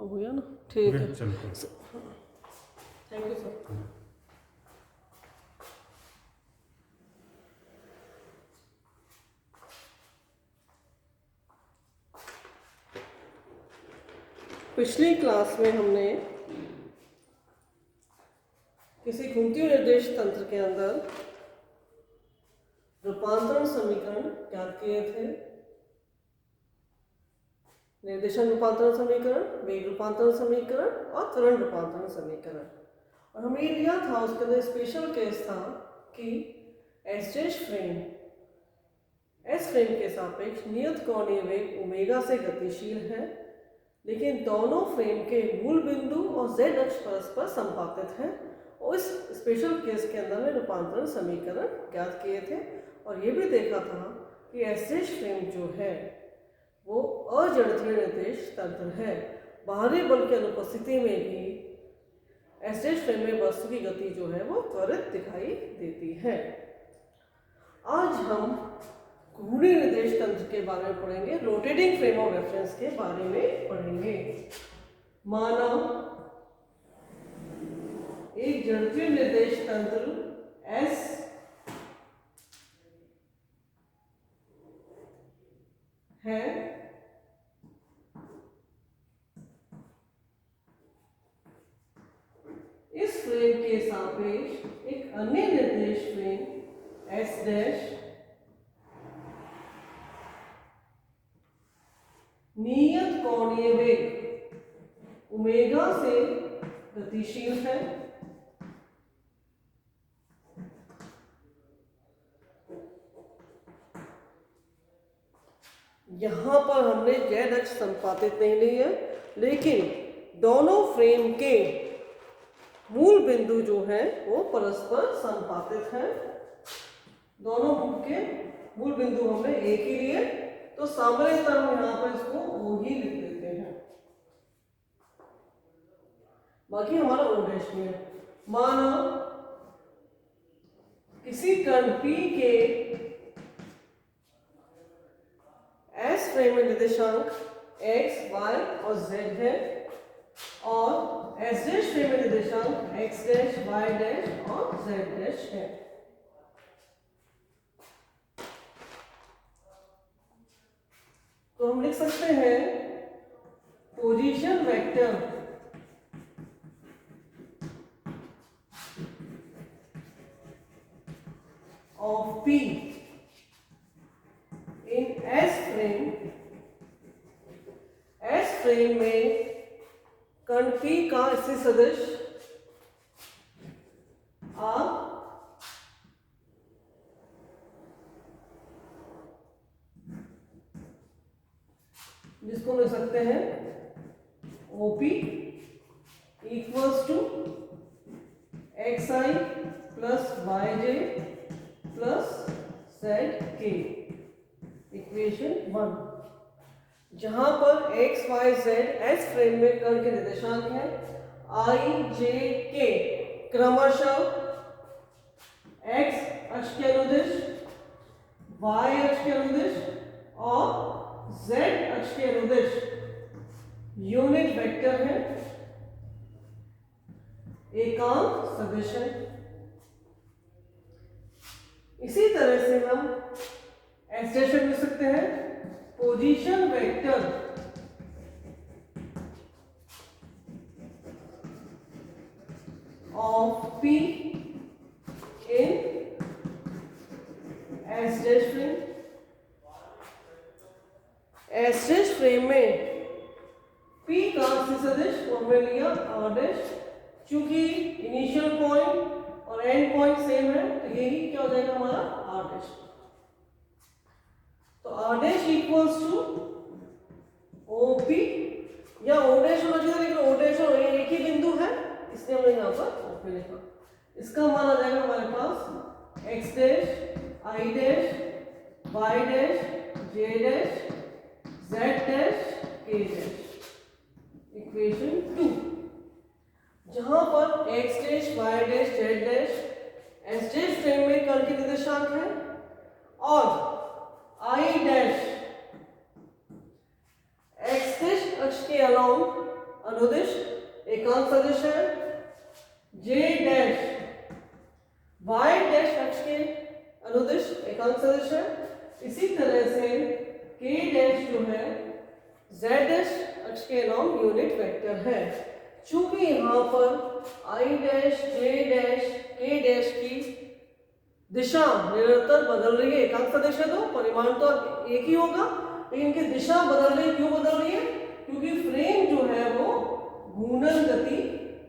हो गया ना, ठीक है। चलो थैंक यू सर। पिछली क्लास में हमने किसी घूमती हुई निर्देश तंत्र के अंदर रूपांतरण समीकरण ज्ञात किए थे। निर्देशन रूपांतरण समीकरण, वेग रूपांतरण समीकरण और त्वरण रूपांतरण समीकरण। और हमें ये लिया था, उसके अंदर स्पेशल केस था कि एस फ्रेम के सापेक्ष नियत कोणीय वेग ओमेगा से गतिशील है, लेकिन दोनों फ्रेम के मूल बिंदु और z अक्ष परस्पर संपातित हैं। और इस स्पेशल केस के अंदर में रूपांतरण समीकरण ज्ञात किए थे और ये भी देखा था कि एस फ्रेम जो है वो अजड़त्वीय निर्देश तंत्र है। बाहरी बल की अनुपस्थिति में भी एस फ्रेम में वस्तु की गति जो है वो त्वरित दिखाई देती है। आज हम घूर्णी निर्देश तंत्र के बारे में पढ़ेंगे, रोटेटिंग फ्रेम ऑफ रेफरेंस के बारे में पढ़ेंगे। माना एक जड़त्वीय निर्देश तंत्र एस है, इस फ्रेम के सापेक्ष एक अन्य निर्देश फ्रेम एस डैश नियत कोणीय वेग ओमेगा से गतिशील है। यहां पर हमने z अक्ष संपातित नहीं ली है, लेकिन दोनों फ्रेम के मूल बिंदु जो है वो परस्पर संपातित हैं। दोनों के मूल बिंदु हमने एक ही लिए, तो सामान्यतः हम यहाँ पर इसको O ही लिख देते हैं, बाकी हमारा O डैश में है। माना किसी कण P के S फ्रेम में निर्देशांक x, y और z है और S डैश फ्रेम में निर्देशांक x डैश, y डैश और z डैश है। तो हम लिख सकते हैं position vector of P in S frame में कण P का स्थिति सदिश R जिसको लिख सकते हैं OP equals to XI plus YJ plus ZK, equation 1, जहां पर x, y, z S frame में कण के निर्देशांक है। I, J, K क्रमशः x अक्ष के अनुदिश, y अक्ष के अनुदिश और z अक्ष के अनुदिश यूनिट वेक्टर है, एकांक सदिश है। इसी तरह से हम एस डैश लिख सकते हैं position vector of P in S dash frame. S dash frame में P का सदिश हमने लिया R डैश, चूंकि इनिशियल पॉइंट और एंड पॉइंट सेम है तो यही क्या हो जाएगा हमारा R डैश। तो R dash equals to OP, या O डैश होना चाहिए, लेकिन O डैश और एक ही बिंदु है इसलिए हमने यहाँ पर OP लिखा। इसका मान आ जाएगा हमारे पास X dash, I dash, Y dash, J dash, Z dash, K dash, equation 2, जहां पर x dash, y dash, z dash S dash frame में कण के निर्देशांक है और I डैश x डैश अक्ष के अलोंग अनुदिश एकांक सदिश है। जे डैश वाई डैश अक्ष के अनुदिश एकांक सदिश है। इसी तरह से के डैश जो है जेड डैश अक्ष के नॉन यूनिट वेक्टर है। चूंकि यहाँ पर I dash J dash k dash की दिशा निरंतर बदल रही है, एकांक सदिश है तो परिमाण तो एक ही होगा, लेकिन इनकी दिशा बदल रही है। क्यों बदल रही है? क्योंकि फ्रेम जो है वो घूर्णन गति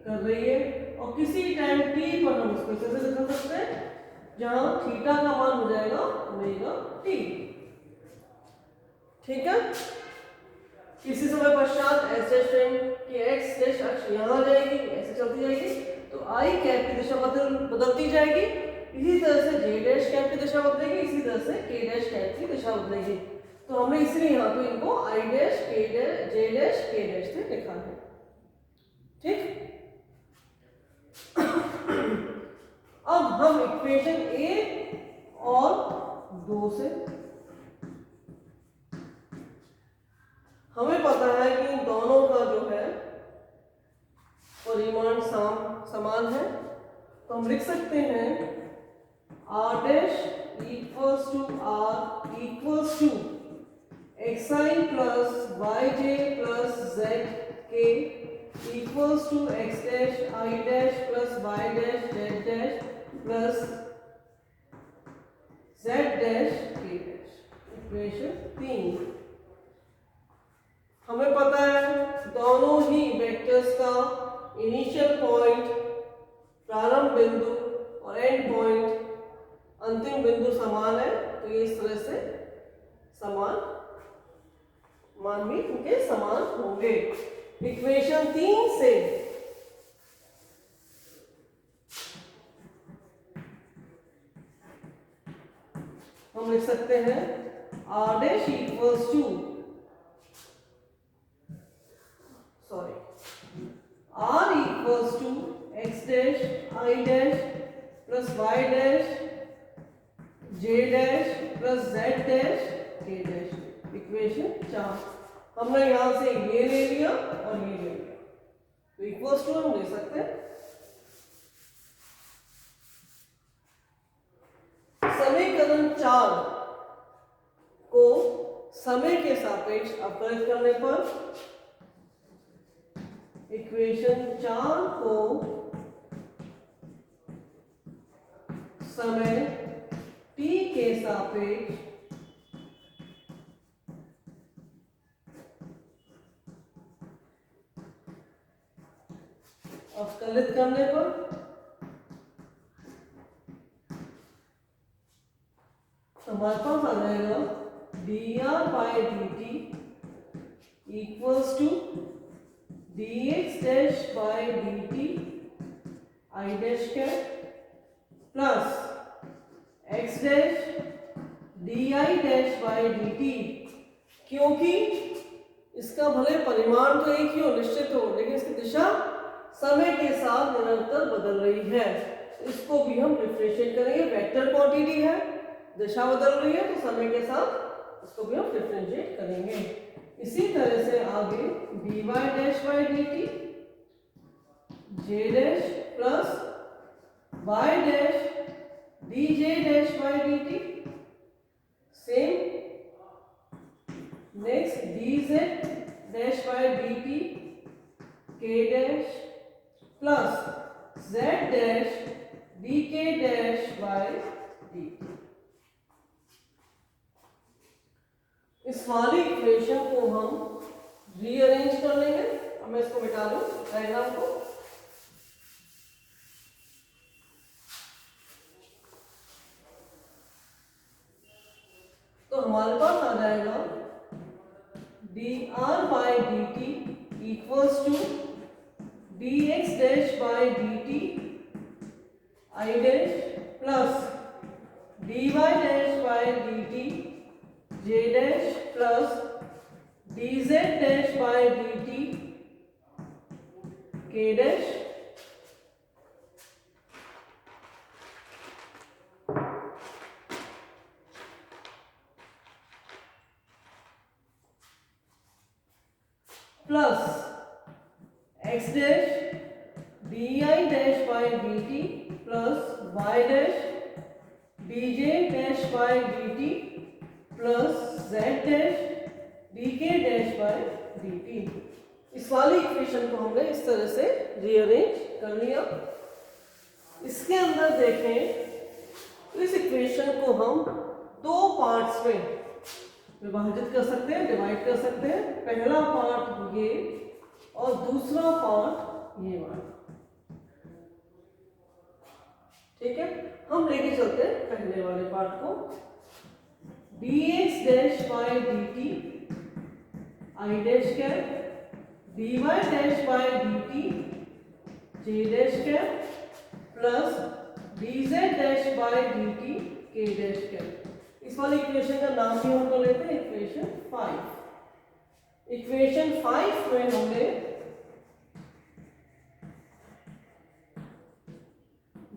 कर रही है और किसी टाइम टी पर हम इसको कैसे दिखा सकते हैं, जहां थीटा का मान हो जाएगा ओमेगा टी। ठीक है। किसी समय पश्चात ऐसे फ्रेम की एक्स डैश अक्ष यहाँ आ जाएगी, ऐसे चलती जाएगी, तो आई कैप की दिशा बदलती जाएगी। इसी तरह से जे डैश कैप की दिशा बदलेगी, इसी तरह से के डैश कैप की दिशा बदलेगी। तो हमने इसलिए यहाँ पे इनको I dash k dash J dash k dash से लिखा है। ठीक। अब हम इक्वेशन 1 और 2 से हमें पता है कि इन दोनों का जो है परिमाण समान है, तो हम लिख सकते हैं are dash equals to r equals to x i plus y j plus z k equals to x dash i dash plus Y dash z dash plus Z dash k dash. Equation 3। हमें पता है दोनों ही vectors का initial point, प्रारंभ बिंदु और end point, अंतिम बिंदु समान है, तो ये इस तरह से समान मान भी इनके समान होंगे। इक्वेशन 3 से हम लिख सकते हैं are dash equals to R equals to x dash I dash plus y dash j dash plus z dash k dash। Equation 4। हमने यहां से ये ले लिया और ये ले लिया, तो इक्वल्स टू हम ले सकते हैं। समीकरण 4 को समय के सापेक्ष अवकलित करने पर इक्वेशन 4 को समय t के सापेक्ष अवकलित करने पर हमारे पास आ जाएगा dr by dt equals to dx dash by dt I dash cap plus x dash di dash by dt। क्योंकि इसका भले परिमाण तो एक ही हो, निश्चित हो, लेकिन इसकी दिशा समय के साथ निरंतर बदल रही है, इसको भी हम डिफरेंशिएट करेंगे। वेक्टर क्वांटिटी है, दिशा बदल रही है, तो समय के साथ इसको भी हम डिफरेंशिएट करेंगे। इसी तरह से आगे dy dash by dt J dash plus y dash dj dash by dt, same. Next dz dash by dt k dash plus z dash dk dash by dt। इस वाली इक्वेशन को हम रीअरेंज कर लेंगे। अब मैं इसको मिटा दूं डायग्राम को। तो हमारे पास आ जाएगा dr by dt equals to dx dash by dt I dash plus dy dash by dt j dash plus dz dash by dt k dash plus x dash D I dash by D T plus Y dash D J dash by D T plus Z dash D के dash by D T. इस वाली equation को हमने इस तरह से rearrange कर लिया। इसके अंदर देखें, इस इक्वेशन को हम दो पार्ट्स में विभाजित कर सकते हैं, डिवाइड कर सकते हैं। पहला पार्ट ये और दूसरा पार्ट ये वाला। ठीक है, हम लेके चलते हैं पहले वाले पार्ट को। D X dash by D T I dash cap D Y dash by D T J dash cap plus D Z dash by D T K dash cap. इस वाली इक्वेशन का नाम भी हम लोग लेते हैं इक्वेशन 5। इक्वेशन 5 में हमने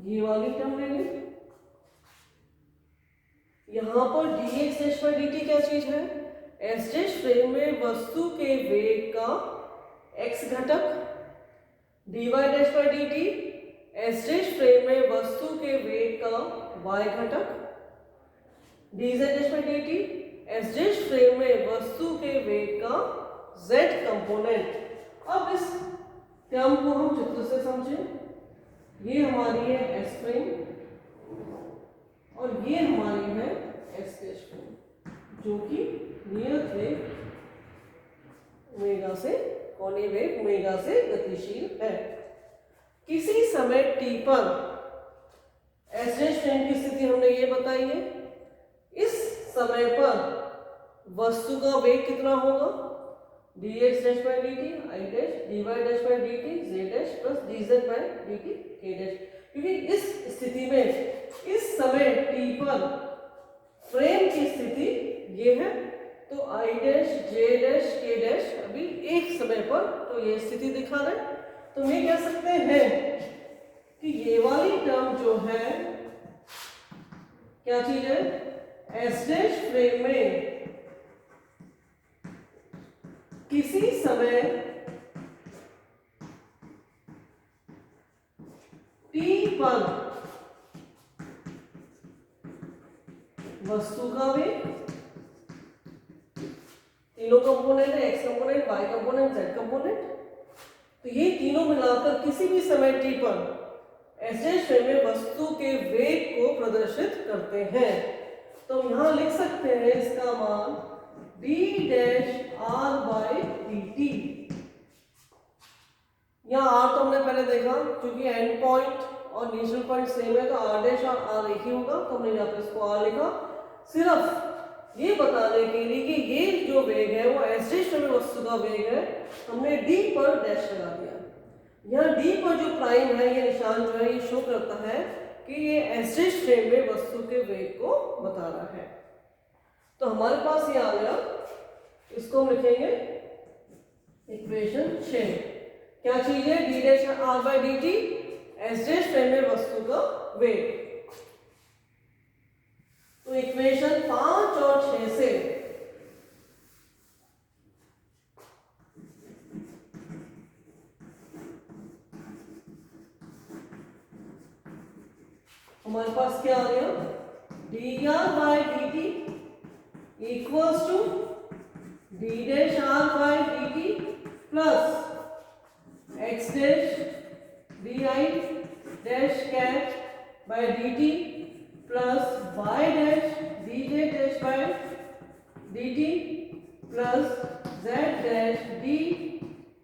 ये वाली टर्म ले ली। यहां पर dx डैश बाई dt क्या चीज है? एस डैश फ्रेम में वस्तु के वेग का x घटक, dy dash by dt S dash frame में वस्तु के वेग का y घटक, dz dash by dt S dash frame में वस्तु के वेग का z कंपोनेंट। अब इस टर्म को हम चित्र से समझें। ये हमारी है एस फ्रेम और ये हमारी है एस डैश फ्रेम, जो कि नियत वेग ओमेगा से, कोणीय वेग ओमेगा से गतिशील है। किसी समय t पर एस डैश फ्रेम की स्थिति हमने ये बताई है। इस समय पर वस्तु का वेग कितना होगा? dx dash by dt I dash dy dash by dt z dash plus dz by dt k dash. क्योंकि इस स्थिति में इस समय t पर फ्रेम की स्थिति ये है, तो I dash J dash k dash अभी एक समय पर तो ये स्थिति दिखा रहे। तो हम ये कह सकते हैं कि ये वाली टर्म जो है क्या चीज है? एस डैश फ्रेम में किसी समय t पर वस्तु का वेग, तीनों कंपोनेंट है, x component, y component, z component, तो ये तीनों मिलाकर किसी भी समय t पर एस डैश फ्रेम में वस्तु के वेग को प्रदर्शित करते हैं। तो हम यहां लिख सकते हैं इसका मान d dash r by D T. यहाँ r तो हमने पहले देखा, क्योंकि एंड पॉइंट और इनिशियल पॉइंट सेम है तो r डैश और r एक ही होगा, तो हमने यहाँ पे इसको r लिखा सिर्फ ये बताने के लिए कि ये जो वेग है वो एस डैश में वस्तु का वेग है। हमने d पर डैश लगा दिया। यहाँ d पर जो प्राइम है, ये निशान जो है ये शो करता है कि ये एस डैश फ्रेम में वस्तु के वेग को बता रहा है। तो हमारे पास ये आ गया, इसको हम लिखेंगे इक्वेशन 6। क्या चीज है? D dash are by D T S dash frame में वस्तु का वेग। तो इक्वेशन 5 और 6 से हमारे पास क्या आ गया? D r by D t equals to d dash are by D T plus x dash D I dash cap by D T plus Y dash D J dash by D T plus Z dash D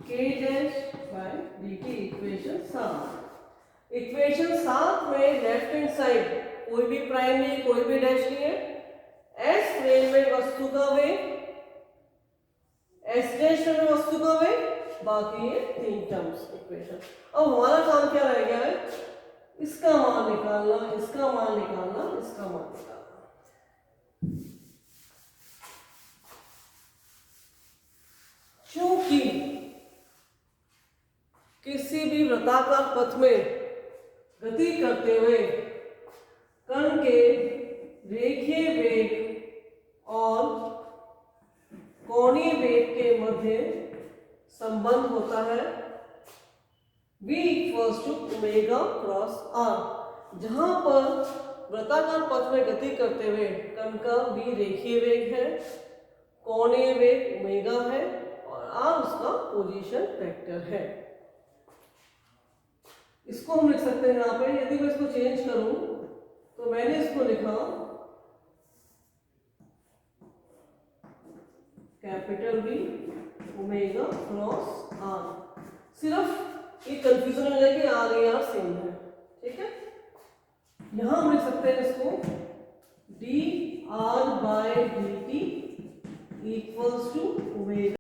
के dash by D t. Equation 7। Equation 7 में left hand side कोई भी prime नहीं, कोई भी dash नहीं है। S frame में वस्तु का वेग, एस डैश में वस्तु का वेग, बाकी ये 3 टर्म्स इक्वेशन। अब हमारा काम क्या रह गया है? इसका मान निकालना, इसका मान निकालना, इसका मान निकालना। चूंकि किसी भी वृत्ताकार पथ में गति करते हुए कण के रेखीय वेग और कोणीय वेग के मध्य संबंध होता है, v equals to omega cross r. जहां पर वृत्ताकार पथ में गति करते हुए कण का v रेखीय वेग है, कोणीय वेग ओमेगा है और आर उसका पोजीशन वेक्टर है। इसको हम लिख सकते हैं यहाँ पे, यदि मैं इसको चेंज करूं तो मैंने इसको लिखा capital V omega cross r. सिर्फ एक कंफ्यूजन हो जाए कि आर ए आर सेम है, ठीक है। यहां हम लिख सकते हैं इसको d r by d t equals to omega